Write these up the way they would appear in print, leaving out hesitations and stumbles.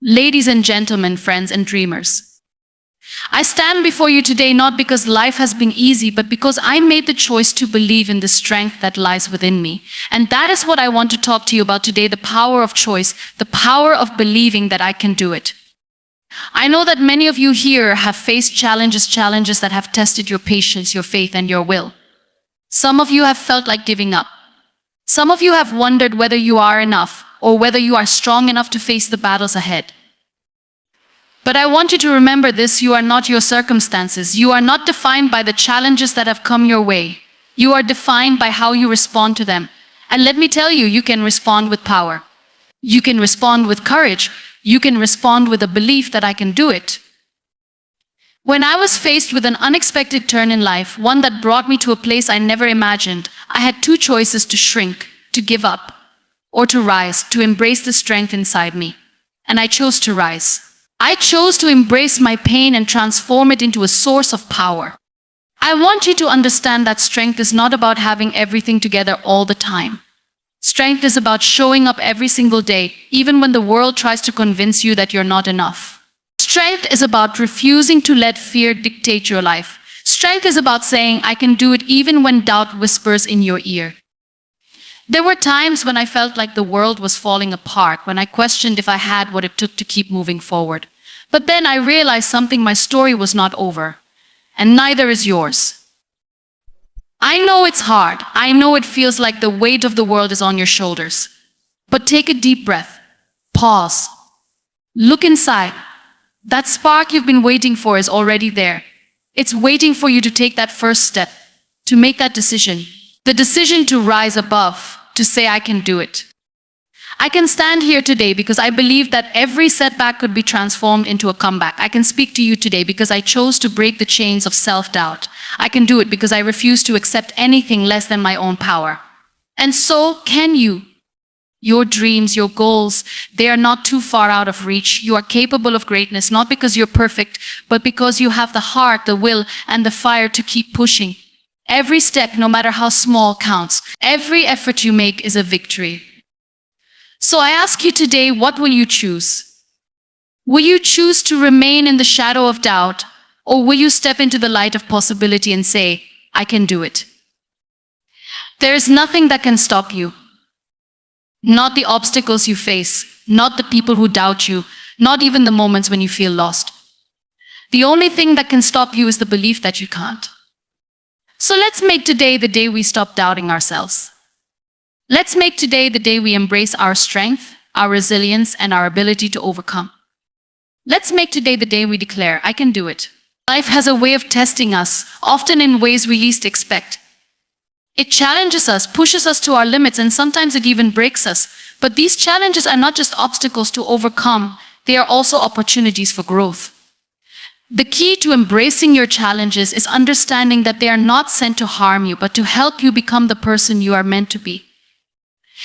Ladies and gentlemen, friends and dreamers, I stand before you today not because life has been easy, but because I made the choice to believe in the strength that lies within me. And that is what I want to talk to you about today, the power of choice, the power of believing that I can do it. I know that many of you here have faced challenges that have tested your patience, your faith, and your will. Some of you have felt like giving up. Some of you have wondered whether you are enough, or whether you are strong enough to face the battles ahead. But I want you to remember this: you are not your circumstances. You are not defined by the challenges that have come your way. You are defined by how you respond to them. And let me tell you, you can respond with power. You can respond with courage. You can respond with a belief that I can do it. When I was faced with an unexpected turn in life, one that brought me to a place I never imagined, I had two choices: to shrink, to give up, or to rise, to embrace the strength inside me. And I chose to rise. I chose to embrace my pain and transform it into a source of power. I want you to understand that strength is not about having everything together all the time. Strength is about showing up every single day, even when the world tries to convince you that you're not enough. Strength is about refusing to let fear dictate your life. Strength is about saying, I can do it even when doubt whispers in your ear. There were times when I felt like the world was falling apart, when I questioned if I had what it took to keep moving forward. But then I realized something: my story was not over, and neither is yours. I know it's hard. I know it feels like the weight of the world is on your shoulders. But take a deep breath. Pause. Look inside. That spark you've been waiting for is already there. It's waiting for you to take that first step, to make that decision. The decision to rise above, to say, I can do it. I can stand here today because I believe that every setback could be transformed into a comeback. I can speak to you today because I chose to break the chains of self-doubt. I can do it because I refuse to accept anything less than my own power. And so can you. Your dreams, your goals, they are not too far out of reach. You are capable of greatness, not because you're perfect, but because you have the heart, the will, and the fire to keep pushing. Every step, no matter how small, counts. Every effort you make is a victory. So I ask you today, what will you choose? Will you choose to remain in the shadow of doubt, or will you step into the light of possibility and say, I can do it? There is nothing that can stop you. Not the obstacles you face, not the people who doubt you, not even the moments when you feel lost. The only thing that can stop you is the belief that you can't. So let's make today the day we stop doubting ourselves. Let's make today the day we embrace our strength, our resilience, and our ability to overcome. Let's make today the day we declare, I can do it. Life has a way of testing us, often in ways we least expect. It challenges us, pushes us to our limits, and sometimes it even breaks us. But these challenges are not just obstacles to overcome, they are also opportunities for growth. The key to embracing your challenges is understanding that they are not sent to harm you, but to help you become the person you are meant to be.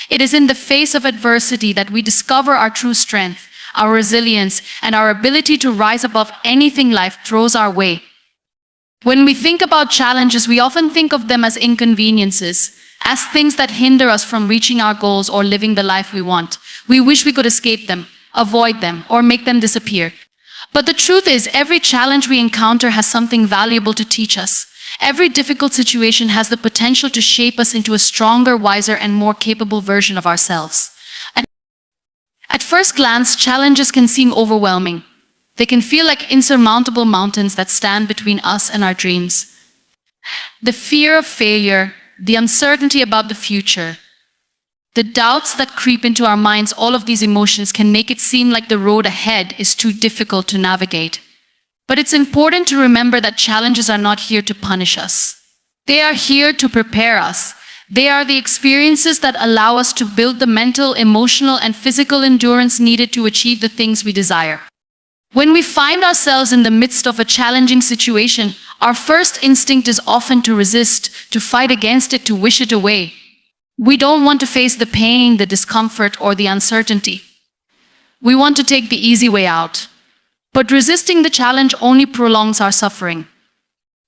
It is in the face of adversity that we discover our true strength, our resilience, and our ability to rise above anything life throws our way. When we think about challenges, we often think of them as inconveniences, as things that hinder us from reaching our goals or living the life we want. We wish we could escape them, avoid them, or make them disappear. But the truth is, every challenge we encounter has something valuable to teach us. Every difficult situation has the potential to shape us into a stronger, wiser, and more capable version of ourselves. At first glance, challenges can seem overwhelming. They can feel like insurmountable mountains that stand between us and our dreams. The fear of failure, the uncertainty about the future, the doubts that creep into our minds, all of these emotions can make it seem like the road ahead is too difficult to navigate. But it's important to remember that challenges are not here to punish us. They are here to prepare us. They are the experiences that allow us to build the mental, emotional, and physical endurance needed to achieve the things we desire. When we find ourselves in the midst of a challenging situation, our first instinct is often to resist, to fight against it, to wish it away. We don't want to face the pain, the discomfort, or the uncertainty. We want to take the easy way out. But resisting the challenge only prolongs our suffering.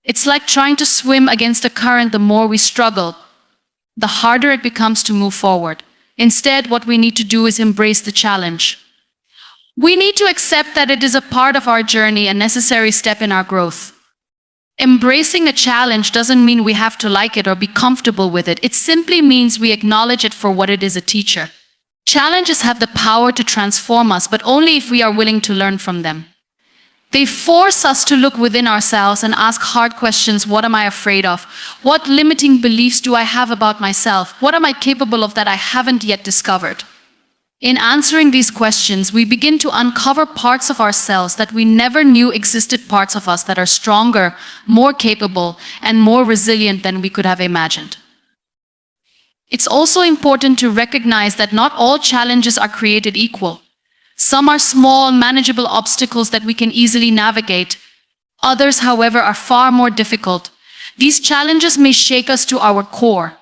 It's like trying to swim against a current. The more we struggle, the harder it becomes to move forward. Instead, what we need to do is embrace the challenge. We need to accept that it is a part of our journey, a necessary step in our growth. Embracing a challenge doesn't mean we have to like it or be comfortable with it. It simply means we acknowledge it for what it is, a teacher. Challenges have the power to transform us, but only if we are willing to learn from them. They force us to look within ourselves and ask hard questions. What am I afraid of? What limiting beliefs do I have about myself? What am I capable of that I haven't yet discovered? In answering these questions, we begin to uncover parts of ourselves that we never knew existed, parts of us that are stronger, more capable, and more resilient than we could have imagined. It's also important to recognize that not all challenges are created equal. Some are small, manageable obstacles that we can easily navigate. Others, however, are far more difficult. These challenges may shake us to our core.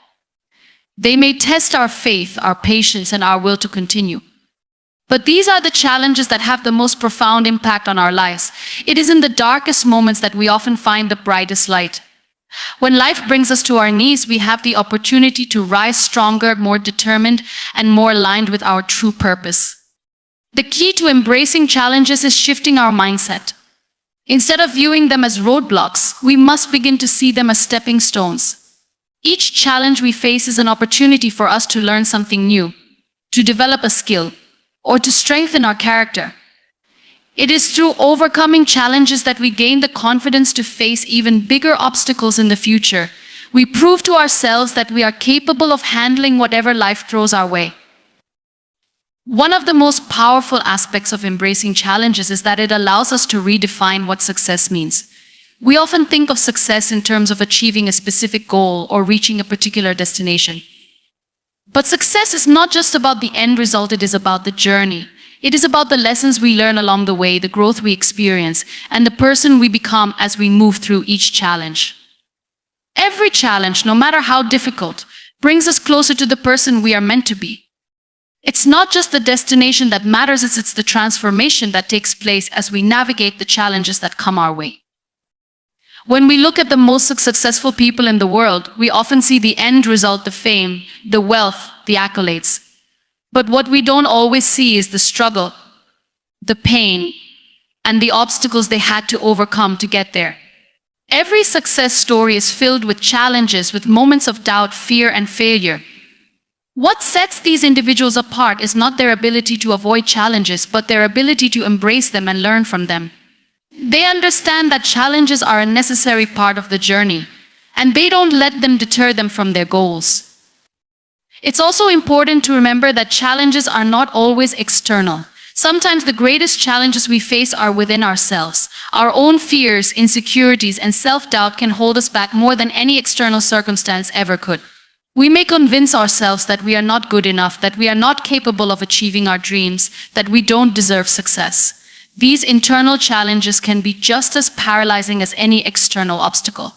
They may test our faith, our patience, and our will to continue. But these are the challenges that have the most profound impact on our lives. It is in the darkest moments that we often find the brightest light. When life brings us to our knees, we have the opportunity to rise stronger, more determined, and more aligned with our true purpose. The key to embracing challenges is shifting our mindset. Instead of viewing them as roadblocks, we must begin to see them as stepping stones. Each challenge we face is an opportunity for us to learn something new, to develop a skill, or to strengthen our character. It is through overcoming challenges that we gain the confidence to face even bigger obstacles in the future. We prove to ourselves that we are capable of handling whatever life throws our way. One of the most powerful aspects of embracing challenges is that it allows us to redefine what success means. We often think of success in terms of achieving a specific goal or reaching a particular destination. But success is not just about the end result, it is about the journey. It is about the lessons we learn along the way, the growth we experience, and the person we become as we move through each challenge. Every challenge, no matter how difficult, brings us closer to the person we are meant to be. It's not just the destination that matters, it's the transformation that takes place as we navigate the challenges that come our way. When we look at the most successful people in the world, we often see the end result, the fame, the wealth, the accolades. But what we don't always see is the struggle, the pain, and the obstacles they had to overcome to get there. Every success story is filled with challenges, with moments of doubt, fear, and failure. What sets these individuals apart is not their ability to avoid challenges, but their ability to embrace them and learn from them. They understand that challenges are a necessary part of the journey, and they don't let them deter them from their goals. It's also important to remember that challenges are not always external. Sometimes the greatest challenges we face are within ourselves. Our own fears, insecurities, and self-doubt can hold us back more than any external circumstance ever could. We may convince ourselves that we are not good enough, that we are not capable of achieving our dreams, that we don't deserve success. These internal challenges can be just as paralyzing as any external obstacle.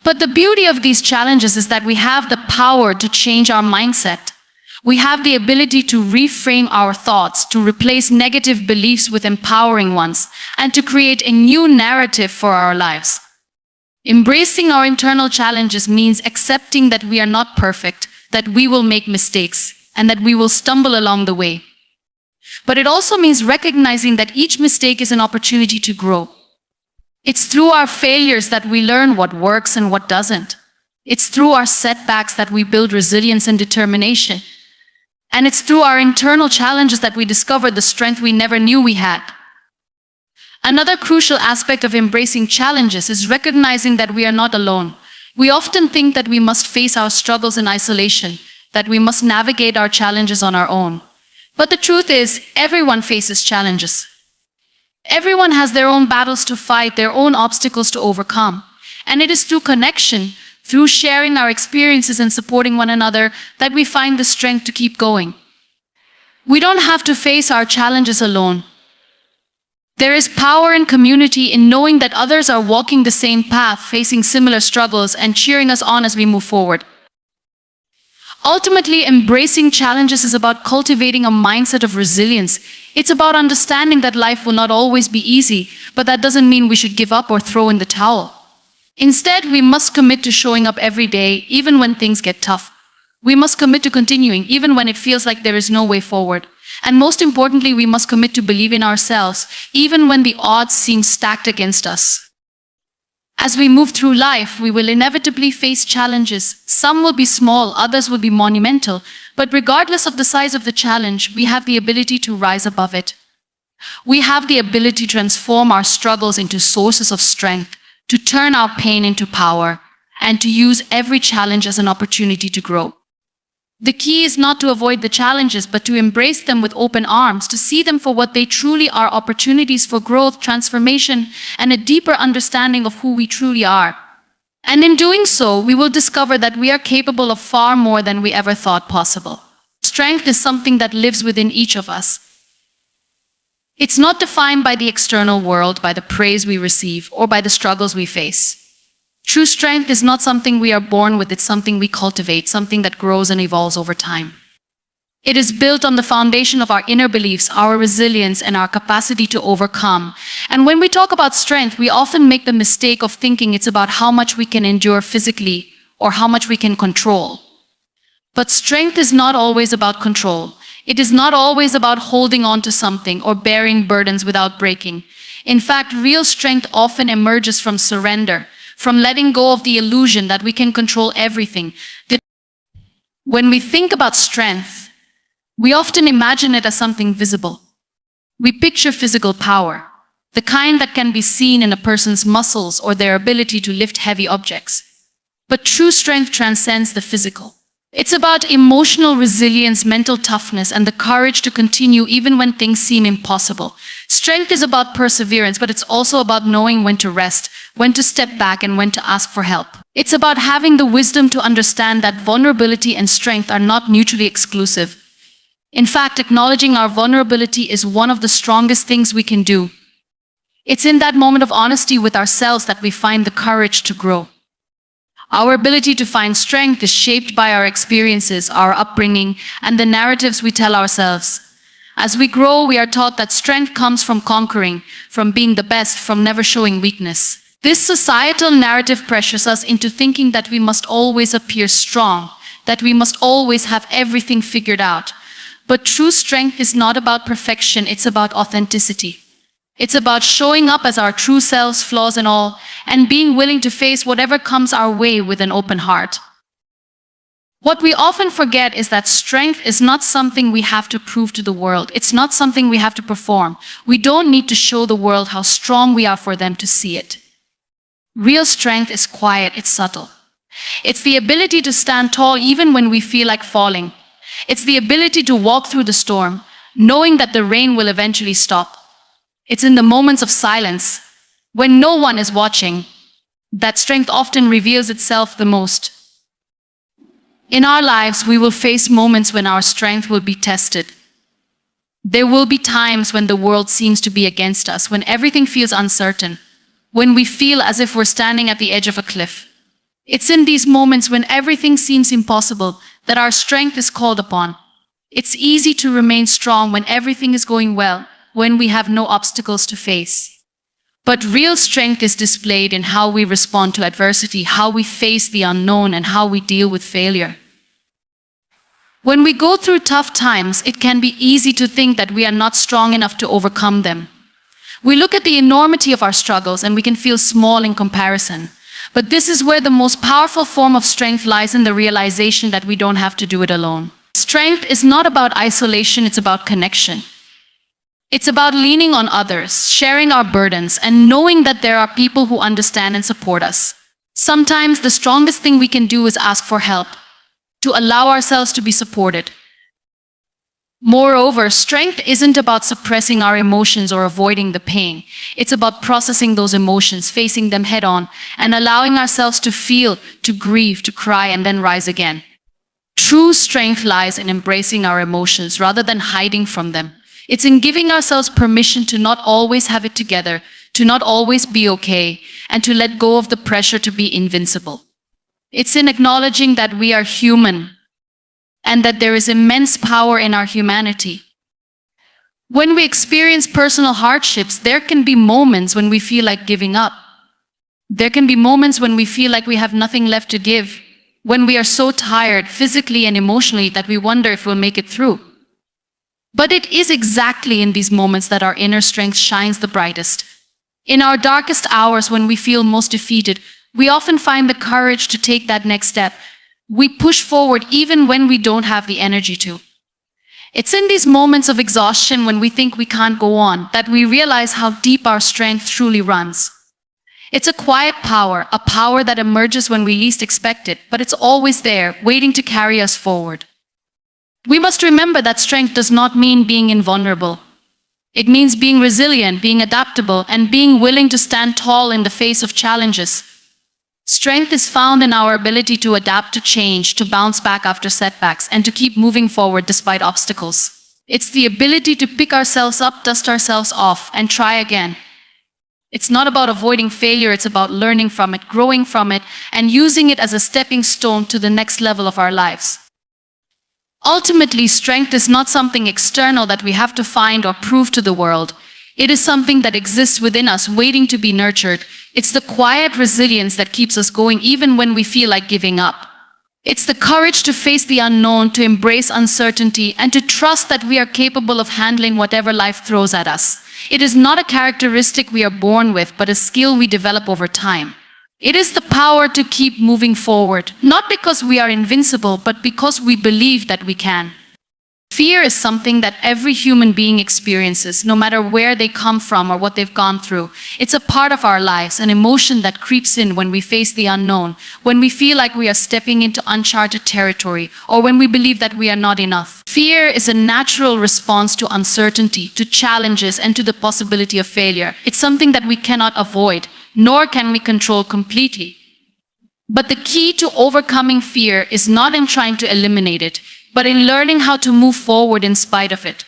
But the beauty of these challenges is that we have the power to change our mindset. We have the ability to reframe our thoughts, to replace negative beliefs with empowering ones, and to create a new narrative for our lives. Embracing our internal challenges means accepting that we are not perfect, that we will make mistakes, and that we will stumble along the way. But it also means recognizing that each mistake is an opportunity to grow. It's through our failures that we learn what works and what doesn't. It's through our setbacks that we build resilience and determination. And it's through our internal challenges that we discover the strength we never knew we had. Another crucial aspect of embracing challenges is recognizing that we are not alone. We often think that we must face our struggles in isolation, that we must navigate our challenges on our own. But the truth is, everyone faces challenges. Everyone has their own battles to fight, their own obstacles to overcome. And it is through connection, through sharing our experiences and supporting one another, that we find the strength to keep going. We don't have to face our challenges alone. There is power in community, in knowing that others are walking the same path, facing similar struggles, and cheering us on as we move forward. Ultimately, embracing challenges is about cultivating a mindset of resilience. It's about understanding that life will not always be easy, but that doesn't mean we should give up or throw in the towel. Instead, we must commit to showing up every day, even when things get tough. We must commit to continuing, even when it feels like there is no way forward. And most importantly, we must commit to believe in ourselves, even when the odds seem stacked against us. As we move through life, we will inevitably face challenges. Some will be small, others will be monumental. But regardless of the size of the challenge, we have the ability to rise above it. We have the ability to transform our struggles into sources of strength, to turn our pain into power, and to use every challenge as an opportunity to grow. The key is not to avoid the challenges, but to embrace them with open arms, to see them for what they truly are, opportunities for growth, transformation, and a deeper understanding of who we truly are. And in doing so, we will discover that we are capable of far more than we ever thought possible. Strength is something that lives within each of us. It's not defined by the external world, by the praise we receive, or by the struggles we face. True strength is not something we are born with, it's something we cultivate, something that grows and evolves over time. It is built on the foundation of our inner beliefs, our resilience, and our capacity to overcome. And when we talk about strength, we often make the mistake of thinking it's about how much we can endure physically or how much we can control. But strength is not always about control. It is not always about holding on to something or bearing burdens without breaking. In fact, real strength often emerges from surrender, from letting go of the illusion that we can control everything. When we think about strength, we often imagine it as something visible. We picture physical power, the kind that can be seen in a person's muscles or their ability to lift heavy objects. But true strength transcends the physical. It's about emotional resilience, mental toughness, and the courage to continue even when things seem impossible. Strength is about perseverance, but it's also about knowing when to rest, when to step back, and when to ask for help. It's about having the wisdom to understand that vulnerability and strength are not mutually exclusive. In fact, acknowledging our vulnerability is one of the strongest things we can do. It's in that moment of honesty with ourselves that we find the courage to grow. Our ability to find strength is shaped by our experiences, our upbringing, and the narratives we tell ourselves. As we grow, we are taught that strength comes from conquering, from being the best, from never showing weakness. This societal narrative pressures us into thinking that we must always appear strong, that we must always have everything figured out. But true strength is not about perfection, it's about authenticity. It's about showing up as our true selves, flaws and all, and being willing to face whatever comes our way with an open heart. What we often forget is that strength is not something we have to prove to the world. It's not something we have to perform. We don't need to show the world how strong we are for them to see it. Real strength is quiet, it's subtle. It's the ability to stand tall even when we feel like falling. It's the ability to walk through the storm, knowing that the rain will eventually stop. It's in the moments of silence, when no one is watching, that strength often reveals itself the most. In our lives, we will face moments when our strength will be tested. There will be times when the world seems to be against us, when everything feels uncertain, when we feel as if we're standing at the edge of a cliff. It's in these moments when everything seems impossible that our strength is called upon. It's easy to remain strong when everything is going well, when we have no obstacles to face. But real strength is displayed in how we respond to adversity, how we face the unknown, and how we deal with failure. When we go through tough times, it can be easy to think that we are not strong enough to overcome them. We look at the enormity of our struggles and we can feel small in comparison. But this is where the most powerful form of strength lies, in the realization that we don't have to do it alone. Strength is not about isolation, it's about connection. It's about leaning on others, sharing our burdens, and knowing that there are people who understand and support us. Sometimes the strongest thing we can do is ask for help, to allow ourselves to be supported. Moreover, strength isn't about suppressing our emotions or avoiding the pain. It's about processing those emotions, facing them head on, and allowing ourselves to feel, to grieve, to cry, and then rise again. True strength lies in embracing our emotions rather than hiding from them. It's in giving ourselves permission to not always have it together, to not always be okay, and to let go of the pressure to be invincible. It's in acknowledging that we are human and that there is immense power in our humanity. When we experience personal hardships, there can be moments when we feel like giving up. There can be moments when we feel like we have nothing left to give, when we are so tired physically and emotionally that we wonder if we'll make it through. But it is exactly in these moments that our inner strength shines the brightest. In our darkest hours, when we feel most defeated, we often find the courage to take that next step. We push forward even when we don't have the energy to. It's in these moments of exhaustion, when we think we can't go on, that we realize how deep our strength truly runs. It's a quiet power, a power that emerges when we least expect it, but it's always there, waiting to carry us forward. We must remember that strength does not mean being invulnerable. It means being resilient, being adaptable, and being willing to stand tall in the face of challenges. Strength is found in our ability to adapt to change, to bounce back after setbacks, and to keep moving forward despite obstacles. It's the ability to pick ourselves up, dust ourselves off, and try again. It's not about avoiding failure, it's about learning from it, growing from it, and using it as a stepping stone to the next level of our lives. Ultimately, strength is not something external that we have to find or prove to the world. It is something that exists within us, waiting to be nurtured. It's the quiet resilience that keeps us going even when we feel like giving up. It's the courage to face the unknown, to embrace uncertainty, and to trust that we are capable of handling whatever life throws at us. It is not a characteristic we are born with, but a skill we develop over time. It is the power to keep moving forward, not because we are invincible, but because we believe that we can. Fear is something that every human being experiences, no matter where they come from or what they've gone through. It's a part of our lives, an emotion that creeps in when we face the unknown, when we feel like we are stepping into uncharted territory, or when we believe that we are not enough. Fear is a natural response to uncertainty, to challenges, and to the possibility of failure. It's something that we cannot avoid, nor can we control completely. But the key to overcoming fear is not in trying to eliminate it, but in learning how to move forward in spite of it.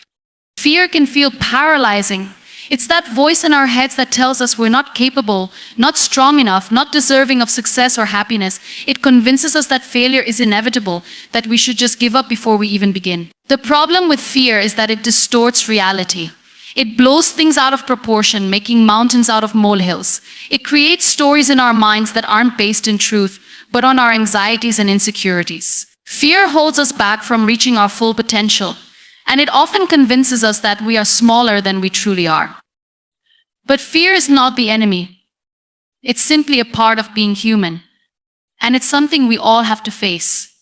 Fear can feel paralyzing. It's that voice in our heads that tells us we're not capable, not strong enough, not deserving of success or happiness. It convinces us that failure is inevitable, that we should just give up before we even begin. The problem with fear is that it distorts reality. It blows things out of proportion, making mountains out of molehills. It creates stories in our minds that aren't based in truth, but on our anxieties and insecurities. Fear holds us back from reaching our full potential, and it often convinces us that we are smaller than we truly are. But fear is not the enemy. It's simply a part of being human, and it's something we all have to face.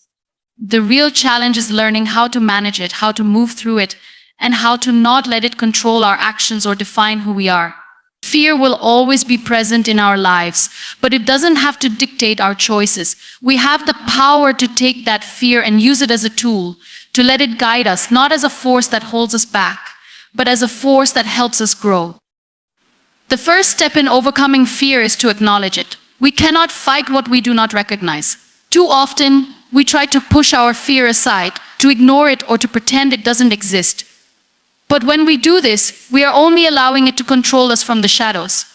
The real challenge is learning how to manage it, how to move through it, and how to not let it control our actions or define who we are. Fear will always be present in our lives, but it doesn't have to dictate our choices. We have the power to take that fear and use it as a tool, to let it guide us, not as a force that holds us back, but as a force that helps us grow. The first step in overcoming fear is to acknowledge it. We cannot fight what we do not recognize. Too often, we try to push our fear aside, to ignore it, or to pretend it doesn't exist. But when we do this, we are only allowing it to control us from the shadows.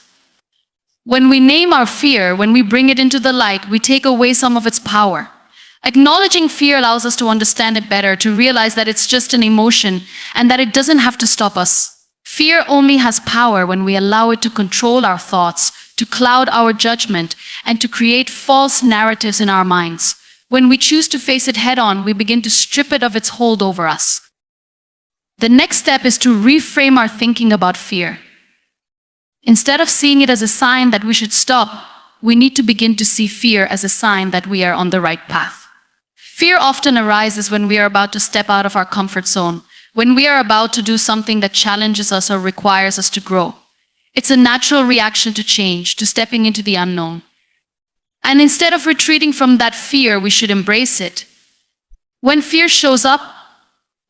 When we name our fear, when we bring it into the light, we take away some of its power. Acknowledging fear allows us to understand it better, to realize that it's just an emotion and that it doesn't have to stop us. Fear only has power when we allow it to control our thoughts, to cloud our judgment, and to create false narratives in our minds. When we choose to face it head-on, we begin to strip it of its hold over us. The next step is to reframe our thinking about fear. Instead of seeing it as a sign that we should stop, we need to begin to see fear as a sign that we are on the right path. Fear often arises when we are about to step out of our comfort zone, when we are about to do something that challenges us or requires us to grow. It's a natural reaction to change, to stepping into the unknown. And instead of retreating from that fear, we should embrace it. When fear shows up,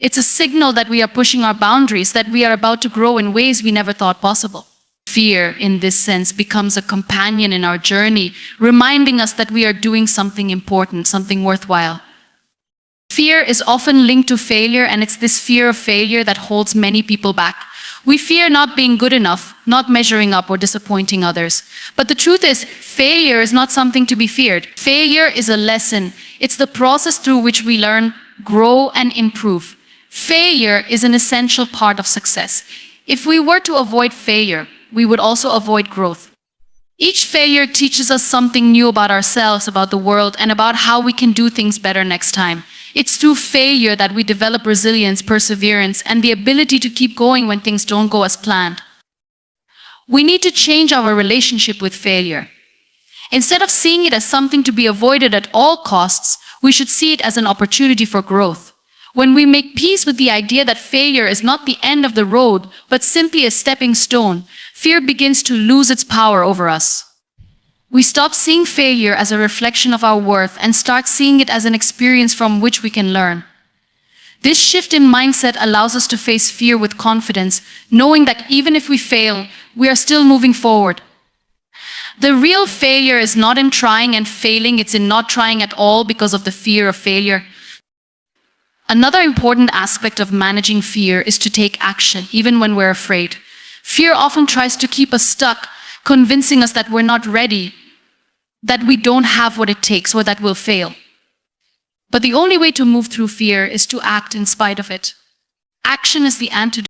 it's a signal that we are pushing our boundaries, that we are about to grow in ways we never thought possible. Fear, in this sense, becomes a companion in our journey, reminding us that we are doing something important, something worthwhile. Fear is often linked to failure, and it's this fear of failure that holds many people back. We fear not being good enough, not measuring up, or disappointing others. But the truth is, failure is not something to be feared. Failure is a lesson. It's the process through which we learn, grow, and improve. Failure is an essential part of success. If we were to avoid failure, we would also avoid growth. Each failure teaches us something new about ourselves, about the world, and about how we can do things better next time. It's through failure that we develop resilience, perseverance, and the ability to keep going when things don't go as planned. We need to change our relationship with failure. Instead of seeing it as something to be avoided at all costs, we should see it as an opportunity for growth. When we make peace with the idea that failure is not the end of the road, but simply a stepping stone, fear begins to lose its power over us. We stop seeing failure as a reflection of our worth and start seeing it as an experience from which we can learn. This shift in mindset allows us to face fear with confidence, knowing that even if we fail, we are still moving forward. The real failure is not in trying and failing, it's in not trying at all because of the fear of failure. Another important aspect of managing fear is to take action, even when we're afraid. Fear often tries to keep us stuck, convincing us that we're not ready, that we don't have what it takes, or that we'll fail. But the only way to move through fear is to act in spite of it. Action is the antidote.